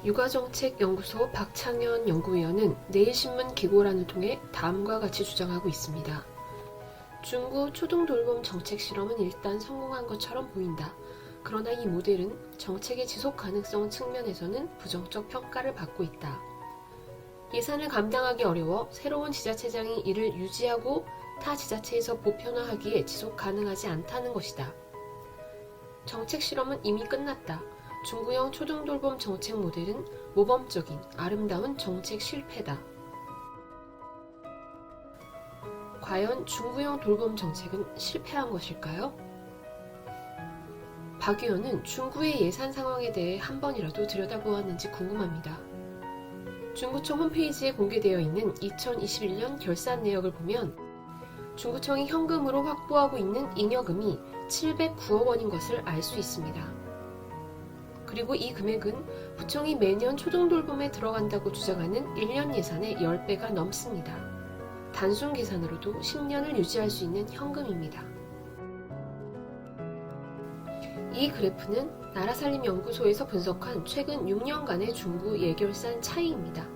육아정책연구소 박창현 연구위원은 내일신문 기고란을 통해 다음과 같이 주장하고 있습니다. 중구 초등돌봄 정책 실험은 일단 성공한 것처럼 보인다. 그러나 이 모델은 정책의 지속 가능성 측면에서는 부정적 평가를 받고 있다. 예산을 감당하기 어려워 새로운 지자체장이 이를 유지하고 타 지자체에서 보편화하기에 지속 가능하지 않다는 것이다. 정책 실험은 이미 끝났다. 중구형 초등돌봄 정책 모델은 모범적인 아름다운 정책 실패다. 과연 중구형 돌봄 정책은 실패한 것일까요? 박 의원은 중구의 예산 상황에 대해 한 번이라도 들여다보았는지 궁금합니다. 중구청 홈페이지에 공개되어 있는 2021년 결산 내역을 보면 중구청이 현금으로 확보하고 있는 잉여금이 709억 원인 것을 알 수 있습니다. 그리고 이 금액은 구청이 매년 초등돌봄에 들어간다고 주장하는 1년 예산의 10배가 넘습니다. 단순 계산으로도 10년을 유지할 수 있는 현금입니다. 이 그래프는 나라살림연구소에서 분석한 최근 6년간의 중구 예결산 차이입니다.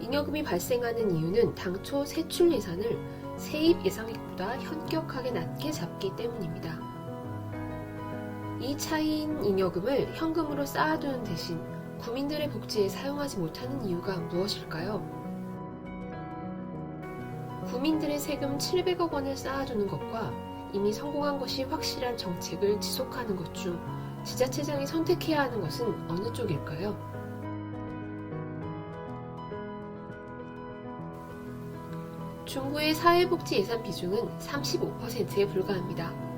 잉여금이 발생하는 이유는 당초 세출 예산을 세입 예상액보다 현격하게 낮게 잡기 때문입니다. 이 차이인 잉여금을 현금으로 쌓아두는 대신 구민들의 복지에 사용하지 못하는 이유가 무엇일까요? 구민들의 세금 700억 원을 쌓아두는 것과 이미 성공한 것이 확실한 정책을 지속하는 것 중 지자체장이 선택해야 하는 것은 어느 쪽일까요? 중구의 사회복지 예산 비중은 35%에 불과합니다.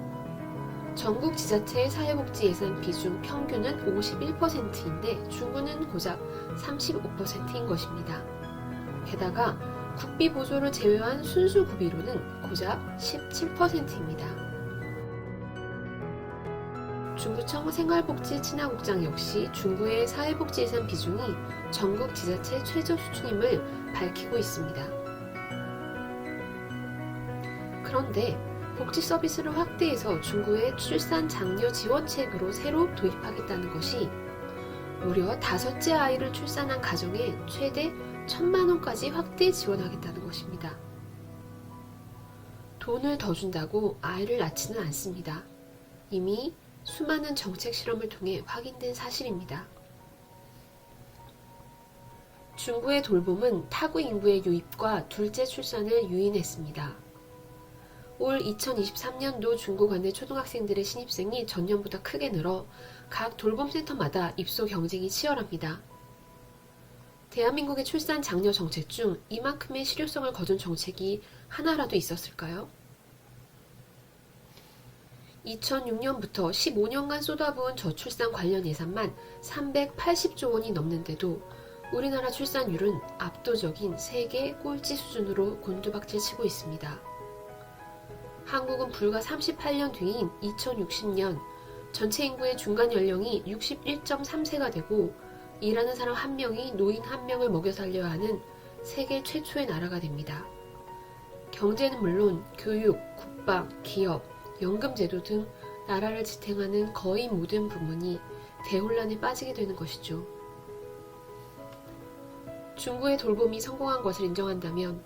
전국 지자체의 사회복지 예산 비중 평균은 51%인데 중구는 고작 35%인 것입니다. 게다가 국비 보조를 제외한 순수 구비로는 고작 17%입니다. 중구청 생활복지 친화국장 역시 중구의 사회복지 예산 비중이 전국 지자체 최저 수준임을 밝히고 있습니다. 그런데 복지 서비스를 확대해서 중구의 출산 장려 지원책으로 새로 도입하겠다는 것이 무려 5째 아이를 출산한 가정에 최대 1,000만 원까지 확대 지원하겠다는 것입니다. 돈을 더 준다고 아이를 낳지는 않습니다. 이미 수많은 정책 실험을 통해 확인된 사실입니다. 중구의 돌봄은 타구 인구의 유입과 둘째 출산을 유인했습니다. 올 2023년도 중구 관내 초등학생들의 신입생이 전년보다 크게 늘어 각 돌봄센터마다 입소 경쟁이 치열합니다. 대한민국의 출산 장려 정책 중 이만큼의 실효성을 거둔 정책이 하나라도 있었을까요? 2006년부터 15년간 쏟아부은 저출산 관련 예산만 380조 원이 넘는데도 우리나라 출산율은 압도적인 세계 꼴찌 수준으로 곤두박질치고 있습니다. 한국은 불과 38년 뒤인 2060년 전체 인구의 중간 연령이 61.3세가 되고 일하는 사람 1명이 노인 1명을 먹여 살려야 하는 세계 최초의 나라가 됩니다. 경제는 물론 교육, 국방, 기업, 연금제도 등 나라를 지탱하는 거의 모든 부문이 대혼란에 빠지게 되는 것이죠. 중구의 돌봄이 성공한 것을 인정한다면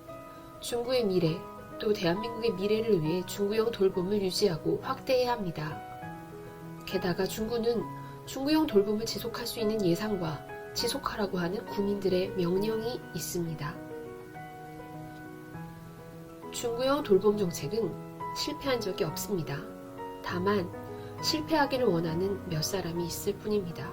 중구의 미래, 또 대한민국의 미래를 위해 중구형 돌봄을 유지하고 확대해야 합니다. 게다가 중구는 중구형 돌봄을 지속할 수 있는 예산과 지속하라고 하는 국민들의 명령이 있습니다. 중구형 돌봄 정책은 실패한 적이 없습니다. 다만 실패하기를 원하는 몇 사람이 있을 뿐입니다.